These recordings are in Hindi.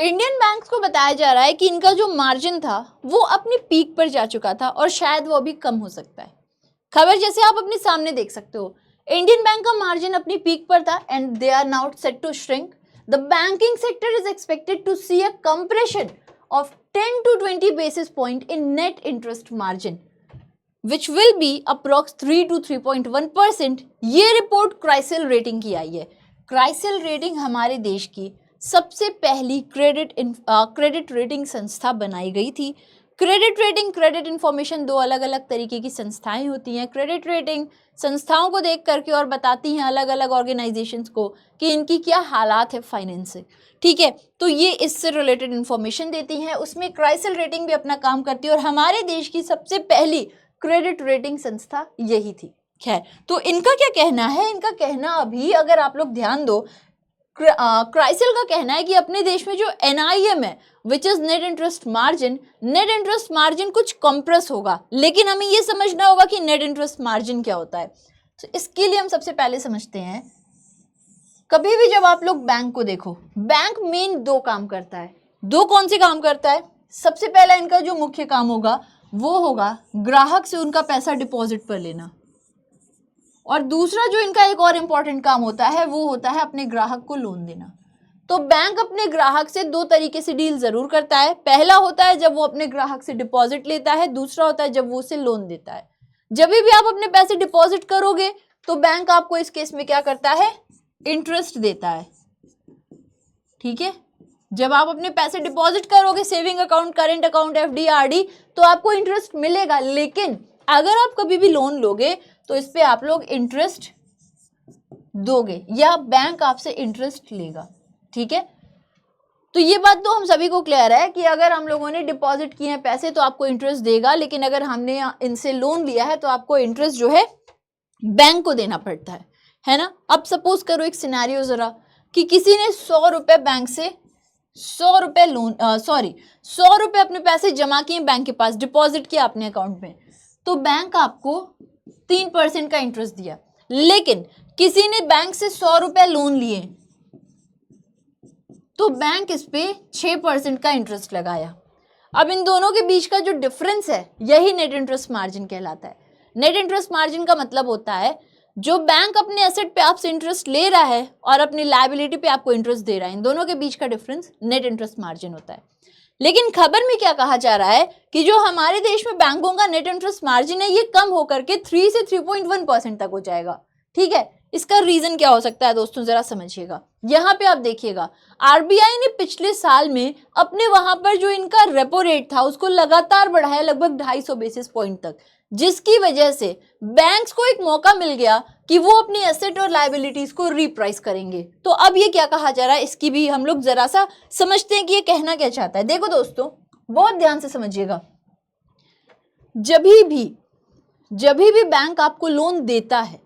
इंडियन बैंक्स को बताया जा रहा है कि इनका जो मार्जिन था वो अपनी पीक पर जा चुका था और शायद वो अभी कम हो सकता है। खबर जैसे आप अपने सामने देख सकते हो, इंडियन बैंक का मार्जिन अपनी पीक पर था and they are now set to shrink. The banking sector is expected to see a compression of 10 to 20 basis point in net interest margin, which will be approx 3 to 3.1%। ये रिपोर्ट क्राइसिल रेटिंग की आई है। क्राइसिल रेटिंग हमारे देश की सबसे पहली क्रेडिट रेटिंग संस्था बनाई गई थी। क्रेडिट रेटिंग, क्रेडिट इंफॉर्मेशन दो अलग अलग तरीके की संस्थाएं होती हैं। क्रेडिट रेटिंग संस्थाओं को देख करके और बताती हैं अलग अलग ऑर्गेनाइजेशंस को कि इनकी क्या हालात है फाइनेंस से, ठीक है। तो ये इससे रिलेटेड इंफॉर्मेशन देती हैं। उसमें क्राइसिल रेटिंग भी अपना काम करती है और हमारे देश की सबसे पहली क्रेडिट रेटिंग संस्था यही थी। खैर, तो इनका क्या कहना है? इनका कहना अभी अगर आप लोग ध्यान दो, क्राइसिल का कहना है कि अपने देश में जो NIM है which is net interest margin कुछ कंप्रेस होगा, लेकिन हमें ये समझना होगा कि नेट इंटरेस्ट मार्जिन क्या होता है। तो इसके लिए हम सबसे पहले समझते हैं, कभी भी जब आप लोग बैंक को देखो, बैंक मेन दो काम करता है। दो कौन से काम करता है? सबसे पहला इनका जो मुख्य काम होगा वो होगा ग्राहक से उनका पैसा डिपॉजिट पर लेना, और दूसरा जो इनका एक और इम्पॉर्टेंट काम होता है वो होता है अपने ग्राहक को लोन देना। तो बैंक अपने ग्राहक से दो तरीके से डील जरूर करता है। पहला होता है जब वो अपने ग्राहक से डिपॉजिट लेता है, दूसरा होता है जब वो उसे लोन देता है। जब भी आप अपने पैसे डिपॉजिट करोगे तो बैंक आपको इस केस में क्या करता है? इंटरेस्ट देता है, ठीक है। जब आप अपने पैसे डिपॉजिट करोगे, saving account, current account, FD, RD, तो आपको इंटरेस्ट मिलेगा। लेकिन अगर आप कभी भी लोन लोगे तो इस पे आप लोग इंटरेस्ट दोगे या बैंक आपसे इंटरेस्ट लेगा, ठीक है। तो ये बात तो हम सभी को क्लियर है कि अगर हम लोगों ने डिपॉजिट किए हैं पैसे तो आपको इंटरेस्ट देगा, लेकिन अगर हमने इनसे लोन लिया है तो आपको इंटरेस्ट जो है बैंक को देना पड़ता है ना। अब सपोज करो एक सिनेरियो जरा कि किसी ने 100 रुपए बैंक से 100 रुपए लोन 100 रुपए अपने पैसे जमा किए बैंक के पास, डिपॉजिट किया अपने अकाउंट में, तो बैंक आपको 3% का इंटरेस्ट दिया। लेकिन किसी ने बैंक से 100 रुपए लोन लिए तो बैंक इस पे 6% का इंटरेस्ट लगाया। अब इन दोनों के बीच का जो डिफरेंस है यही नेट इंटरेस्ट मार्जिन कहलाता है। नेट इंटरेस्ट मार्जिन का मतलब होता है जो बैंक अपने एसेट पे आपसे इंटरेस्ट ले रहा है और अपनी लायबिलिटी पे आपको इंटरेस्ट दे रहा है, इन दोनों के बीच का डिफरेंस नेट इंटरेस्ट मार्जिन होता है। लेकिन खबर में क्या कहा जा रहा है कि जो हमारे देश में बैंकों का नेट इंटरेस्ट मार्जिन है ये कम होकर के 3 से 3.1% तक हो जाएगा, ठीक है। इसका रीजन क्या हो सकता है दोस्तों, जरा समझिएगा। यहाँ पे आप देखिएगा, RBI ने पिछले साल में अपने वहां पर जो इनका रेपो रेट था उसको लगातार बढ़ाया लगभग 250 बेसिस पॉइंट तक, जिसकी वजह से बैंक्स को एक मौका मिल गया कि वो अपनी एसेट और लायबिलिटीज को रीप्राइस करेंगे। तो अब ये क्या कहा जा रहा है इसकी भी हम लोग जरा सा समझते हैं कि ये कहना क्या चाहता है। देखो दोस्तों, बहुत ध्यान से समझिएगा, जब भी बैंक आपको लोन देता है,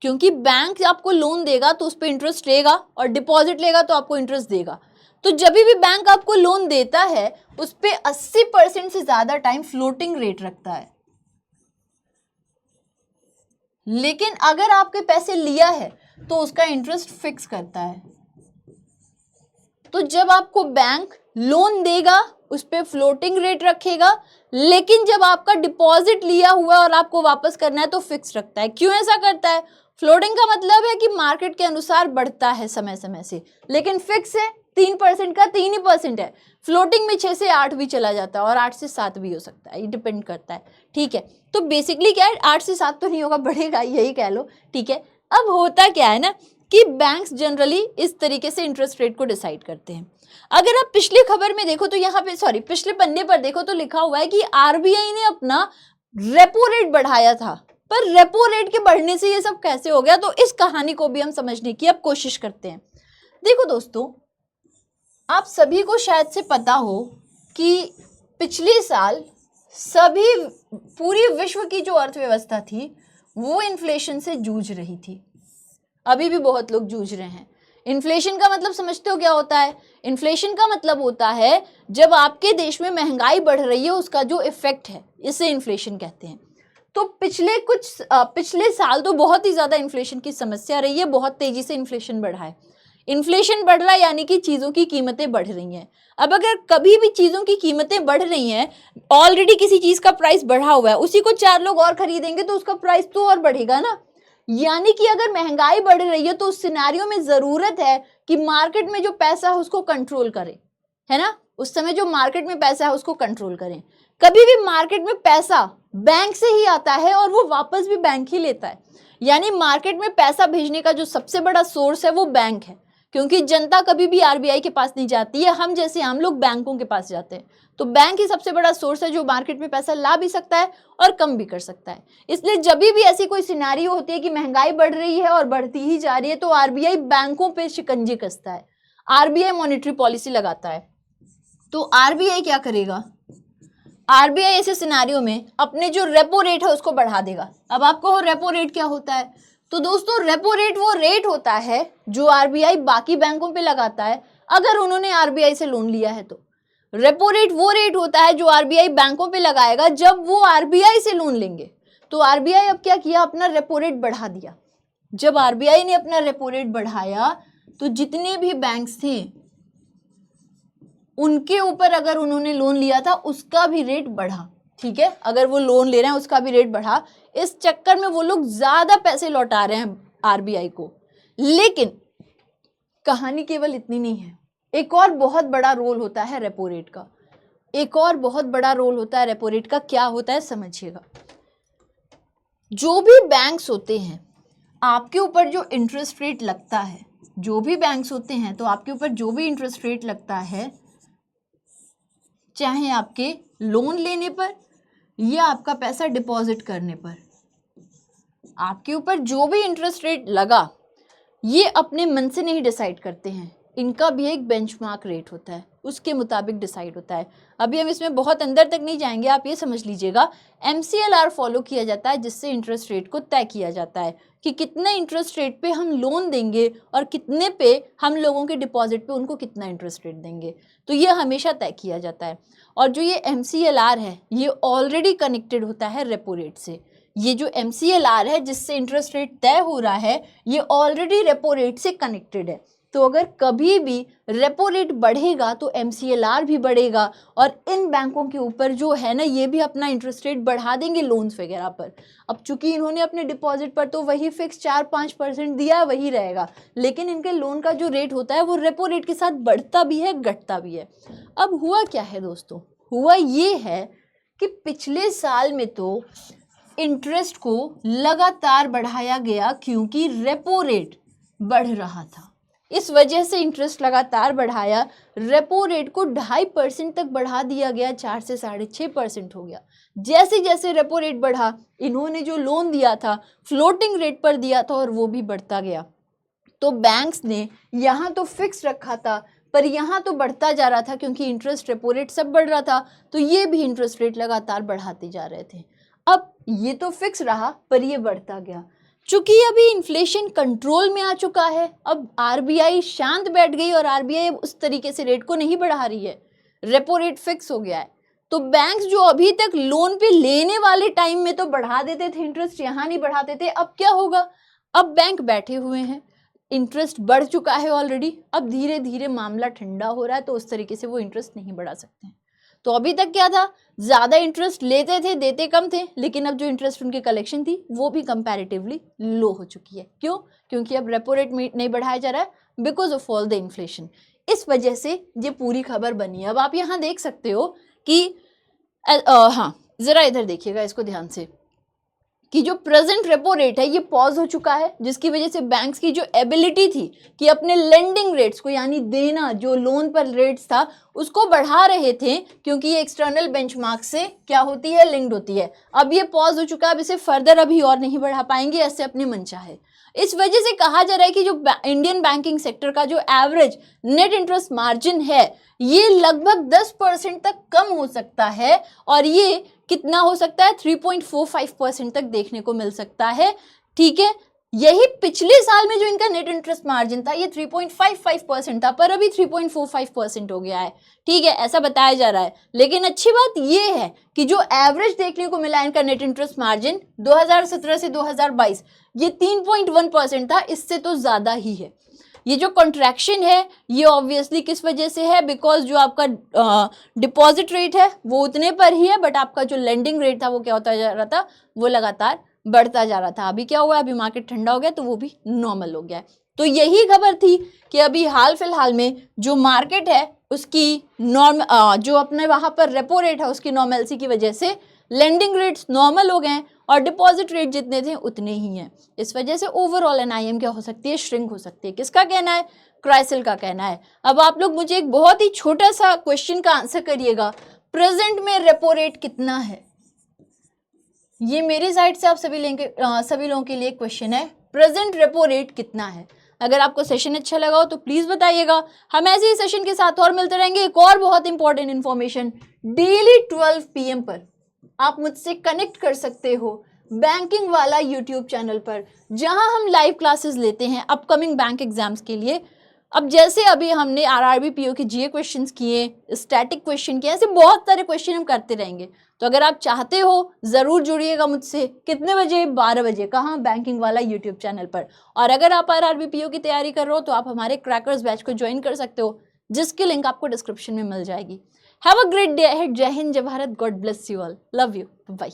क्योंकि बैंक आपको लोन देगा तो उस पर इंटरेस्ट लेगा और डिपॉजिट लेगा तो आपको इंटरेस्ट देगा, तो जब भी बैंक आपको लोन देता है उस पर 80% से ज्यादा टाइम फ्लोटिंग रेट रखता है। लेकिन अगर आपके पैसे लिया है तो उसका इंटरेस्ट फिक्स करता है। तो जब आपको बैंक लोन देगा उस पे फ्लोटिंग रेट रखेगा, लेकिन जब आपका डिपॉजिट लिया हुआ और आपको वापस करना है तो फिक्स रखता है। क्यों ऐसा करता है? फ्लोटिंग का मतलब है कि मार्केट के अनुसार बढ़ता है समय समय से, लेकिन फिक्स है 3% का 3% है। फ्लोटिंग में 6 से 8 भी चला जाता है और 8 से 7 भी हो सकता है, ये डिपेंड करता है, ठीक है। तो बेसिकली क्या है, 8 से 7 तो नहीं होगा, बढ़ेगा, यही कह लो, ठीक है। अब होता क्या है ना कि बैंक्स जनरली इस तरीके से इंटरेस्ट रेट को डिसाइड करते हैं। अगर आप पिछली खबर में देखो तो यहाँ पे पिछले पन्ने पर देखो तो लिखा हुआ है कि RBI ने अपना रेपो रेट बढ़ाया था, पर रेपो रेट के बढ़ने से ये सब कैसे हो गया, तो इस कहानी को भी हम समझने की अब कोशिश करते हैं। देखो दोस्तों, आप सभी को शायद से पता हो कि पिछले साल पूरी विश्व की जो अर्थव्यवस्था थी वो इन्फ्लेशन से जूझ रही थी। अभी भी बहुत लोग जूझ रहे हैं। इन्फ्लेशन का मतलब समझते हो क्या होता है? इन्फ्लेशन का मतलब होता है जब आपके देश में महंगाई बढ़ रही है उसका जो इफेक्ट है, इसे इन्फ्लेशन कहते हैं। तो पिछले साल तो बहुत ही ज्यादा इन्फ्लेशन की समस्या रही है, बहुत तेजी से इन्फ्लेशन बढ़ा है। इन्फ्लेशन बढ़ रहा है यानी कि चीजों की कीमतें बढ़ रही हैं। अब अगर कभी भी चीजों की कीमतें बढ़ रही हैं, ऑलरेडी किसी चीज का प्राइस बढ़ा हुआ है, उसी को 4 लोग और खरीदेंगे तो उसका प्राइस तो और बढ़ेगा ना। यानी कि अगर महंगाई बढ़ रही है तो उस सिनेरियो में जरूरत है कि मार्केट में जो पैसा है उसको कंट्रोल करें, है ना। उस समय जो मार्केट में पैसा है उसको कंट्रोल करें। कभी भी मार्केट में पैसा बैंक से ही आता है और वो वापस भी बैंक ही लेता है। यानी मार्केट में पैसा भेजने का जो सबसे बड़ा सोर्स है वो बैंक है, क्योंकि जनता कभी भी आरबीआई के पास नहीं जाती है, हम जैसे आम लोग बैंकों के पास जाते हैं। तो बैंक ही सबसे बड़ा सोर्स है जो मार्केट में पैसा ला भी सकता है और कम भी कर सकता है। इसलिए जब भी ऐसी कोई सिनेरियो होती है कि महंगाई बढ़ रही है और बढ़ती ही जा रही है तो आरबीआई बैंकों पे शिकंजे कसता है, आरबीआई मॉनेटरी पॉलिसी लगाता है। तो आरबीआई क्या करेगा, आरबीआई ऐसे सिनेरियो में अपने जो रेपो रेट है उसको बढ़ा देगा। अब आपको रेपो रेट क्या होता है, तो दोस्तों रेपो रेट वो रेट होता है जो आरबीआई बाकी बैंकों पे लगाता है अगर उन्होंने आरबीआई से लोन लिया है। तो रेपो रेट वो रेट होता है जो आरबीआई बैंकों पे लगाएगा जब वो आरबीआई से लोन लेंगे। तो आरबीआई अब क्या किया, अपना रेपो रेट बढ़ा दिया। जब आरबीआई ने अपना रेपो रेट बढ़ाया तो जितने भी बैंक्स थे उनके ऊपर अगर उन्होंने लोन लिया था उसका भी रेट बढ़ा, ठीक है। अगर वो लोन ले रहे हैं उसका भी रेट बढ़ा, इस चक्कर में वो लोग ज्यादा पैसे लौटा रहे हैं आरबीआई को। लेकिन कहानी केवल इतनी नहीं है, एक और बहुत बड़ा रोल होता है रेपो रेट का। एक और बहुत बड़ा रोल होता है रेपो रेट का। क्या होता है समझिएगा, जो भी बैंक्स होते हैं आपके ऊपर जो इंटरेस्ट रेट लगता है, जो भी बैंक्स होते हैं तो आपके ऊपर जो भी इंटरेस्ट रेट लगता है, चाहे आपके लोन लेने पर या आपका पैसा डिपॉजिट करने पर, आपके ऊपर जो भी इंटरेस्ट रेट लगा ये अपने मन से नहीं डिसाइड करते हैं, इनका भी एक बेंचमार्क रेट होता है, उसके मुताबिक डिसाइड होता है। अभी हम इसमें बहुत अंदर तक नहीं जाएंगे, आप ये समझ लीजिएगा MCLR फॉलो किया जाता है जिससे इंटरेस्ट रेट को तय किया जाता है कि कितने इंटरेस्ट रेट पे हम लोन देंगे और कितने पे हम लोगों के डिपॉजिट पे उनको कितना इंटरेस्ट रेट देंगे। तो ये हमेशा तय किया जाता है। और जो ये MCLR है ये ऑलरेडी कनेक्टेड होता है रेपो रेट से। ये जो MCLR है जिससे इंटरेस्ट रेट तय हो रहा है ये ऑलरेडी रेपो रेट से कनेक्टेड है। तो अगर कभी भी रेपो रेट बढ़ेगा तो MCLR भी बढ़ेगा और इन बैंकों के ऊपर जो है ना ये भी अपना इंटरेस्ट रेट बढ़ा देंगे लोन्स वगैरह पर। अब चूंकि इन्होंने अपने डिपॉजिट पर तो वही फिक्स 4-5% दिया है, वही रहेगा, लेकिन इनके लोन का जो रेट होता है वो रेपो रेट के साथ बढ़ता भी है घटता भी है। अब हुआ क्या है दोस्तों, हुआ ये है कि पिछले साल में तो इंटरेस्ट को लगातार बढ़ाया गया क्योंकि रेपो रेट बढ़ रहा था। इस वजह से इंटरेस्ट लगातार बढ़ाया, रेपो रेट को 2.5% तक बढ़ा दिया गया, 4 से 6.5% हो गया। जैसे जैसे रेपो रेट बढ़ा इन्होंने जो लोन दिया था फ्लोटिंग रेट पर दिया था और वो भी बढ़ता गया। तो बैंक्स ने यहाँ तो फिक्स रखा था पर यहाँ तो बढ़ता जा रहा था क्योंकि इंटरेस्ट रेपो रेट सब बढ़ रहा था, तो ये भी इंटरेस्ट रेट लगातार बढ़ाते जा रहे थे। अब ये तो फिक्स रहा पर ये बढ़ता गया। चूंकि अभी इन्फ्लेशन कंट्रोल में आ चुका है, अब आरबीआई शांत बैठ गई और आरबीआई उस तरीके से रेट को नहीं बढ़ा रही है, रेपो रेट फिक्स हो गया है। तो बैंक्स जो अभी तक लोन पे लेने वाले टाइम में तो बढ़ा देते थे इंटरेस्ट, यहाँ नहीं बढ़ाते थे, अब क्या होगा, अब बैंक बैठे हुए हैं, इंटरेस्ट बढ़ चुका है ऑलरेडी, अब धीरे धीरे मामला ठंडा हो रहा है तो उस तरीके से वो इंटरेस्ट नहीं बढ़ा सकते हैं। तो अभी तक क्या था, ज्यादा इंटरेस्ट लेते थे, देते कम थे, लेकिन अब जो इंटरेस्ट उनकी कलेक्शन थी वो भी कंपैरेटिवली लो हो चुकी है। क्यों, क्योंकि अब रेपो रेट नहीं बढ़ाया जा रहा है because of all the inflation. इस वजह से ये पूरी खबर बनी है। अब आप यहाँ देख सकते हो कि हाँ जरा इधर देखिएगा इसको ध्यान से कि जो प्रेजेंट रेपो रेट है ये पॉज हो चुका है, जिसकी वजह से बैंक्स की जो एबिलिटी थी कि अपने लेंडिंग रेट्स को यानी देना जो लोन पर रेट्स था उसको बढ़ा रहे थे, क्योंकि ये एक्सटर्नल बेंचमार्क से क्या होती है, लिंक्ड होती है। अब ये पॉज हो चुका है, अब इसे फर्दर अभी और नहीं बढ़ा पाएंगे, ऐसे अपने मनचाहे। इस वजह से कहा जा रहा है कि जो इंडियन बैंकिंग सेक्टर का जो एवरेज नेट इंटरेस्ट मार्जिन है ये लगभग 10% तक कम हो सकता है और ये कितना हो सकता है, 3.45% तक देखने को मिल सकता है। ठीक है, यही पिछले साल में जो इनका नेट इंटरेस्ट मार्जिन था ये 3.55% था, पर अभी 3.45% हो गया है। ठीक है, ऐसा बताया जा रहा है। लेकिन अच्छी बात ये है कि जो एवरेज देखने को मिला इनका नेट इंटरेस्ट मार्जिन 2017 से 2022 ये 3.1% था, इससे तो ज्यादा ही है। ये जो कॉन्ट्रैक्शन है ये ऑब्वियसली किस वजह से है, बिकॉज जो आपका डिपॉजिट रेट है वो उतने पर ही है, बट आपका जो लेंडिंग रेट था वो क्या होता जा रहा था, वो लगातार बढ़ता जा रहा था। अभी क्या हुआ, अभी मार्केट ठंडा हो गया तो वो भी नॉर्मल हो गया है। तो यही खबर थी कि अभी हाल फिलहाल में जो मार्केट है उसकी जो अपने वहां पर रेपो रेट है उसकी नॉर्मलसी की वजह से लेंडिंग रेट्स नॉर्मल हो गए हैं और डिपॉजिट रेट जितने थे उतने ही हैं। इस वजह से ओवरऑल एनआईएम क्या हो सकती है, श्रिंक हो सकती है। किसका कहना है, क्राइसिल का कहना है। अब आप लोग मुझे एक बहुत ही छोटा सा क्वेश्चन का आंसर करिएगा, प्रेजेंट में रेपो रेट कितना है? ये मेरी साइड से आप सभी लोगों के लिए क्वेश्चन है, प्रेजेंट रेपो रेट कितना है? अगर आपको सेशन अच्छा लगा हो तो प्लीज बताइएगा। हम ऐसे ही सेशन के साथ और मिलते रहेंगे। एक और बहुत इंपॉर्टेंट इन्फॉर्मेशन, डेली 12 PM पर आप मुझसे कनेक्ट कर सकते हो बैंकिंग वाला यूट्यूब चैनल पर, जहां हम लाइव क्लासेस लेते हैं अपकमिंग बैंक एग्जाम्स के लिए। अब जैसे अभी हमने आरआरबी पीओ के जीए क्वेश्चंस किए, स्टैटिक क्वेश्चन किए, ऐसे बहुत सारे क्वेश्चन हम करते रहेंगे। तो अगर आप चाहते हो जरूर जुड़िएगा मुझसे। कितने बजे? 12 बजे। कहाँ? बैंकिंग वाला यूट्यूब चैनल पर। और अगर आप आरआरबी पीओ की तैयारी कर रहे हो तो आप हमारे क्रैकर्स बैच को ज्वाइन कर सकते हो, जिसकी लिंक आपको डिस्क्रिप्शन में मिल जाएगी। Have a great day ahead. जय हिंद, जय Bharat, god bless you all, love you, bye.